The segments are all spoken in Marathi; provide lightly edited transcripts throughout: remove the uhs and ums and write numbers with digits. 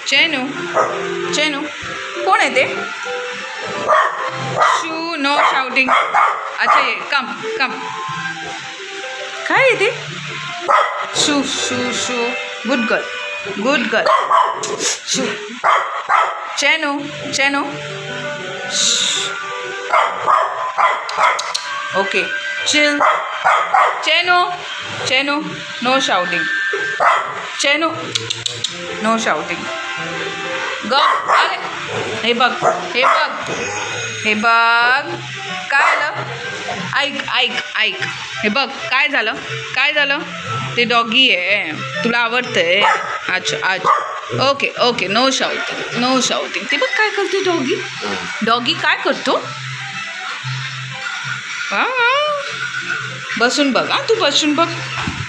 चेनू चेनू कोण आहे ते? Shoo no shouting. अच्छा ये कम कम. काय आहे ते? Shoo shoo shoo. Good girl good girl. Shoo. Chenu Chenu. Okay chill. Chenu Chenu no shouting. Chenu no shouting. गप. अरे हे बघ हे बघ हे बघ काय झालं. ऐक ऐक ऐक. हे बघ काय झालं काय झालं. ते डॉगी आहे तुला आवडतंय. अच्छा अच्छा okay okay no shouting no shouting. ते बघ काय करते डॉगी. डॉगी काय करतो. बसून बघ. हां तू बसून बघ.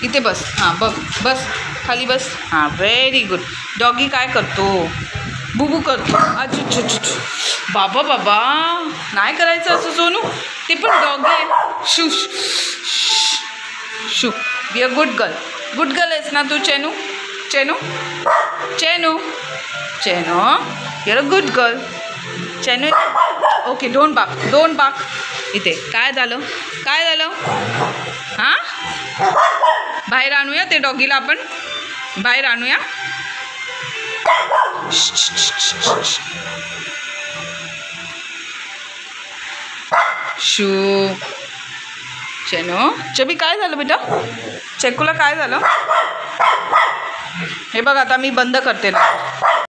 इथे बस. हां बघ बस खाली बस. हां व्हेरी गुड. डॉगी काय करतो. बुबू करतो. अच्छा बाबा बाबा नाही करायचं असं सोनू. ते पण डॉगी आहे. Shoo shoo. Be a good girl आहेस ना तू Chenu. Chenu Chenu Chenu your a good girl. Chenu okay don't bark. इथे काय झालं काय झालं. हां बाहेर आणूया ते डॉगीला. आपण बाहेर आणूया. शू. चेनू चबी काय झालं बेटा. चेकूला काय झालं. हे बघ आता मी बंद करते ना.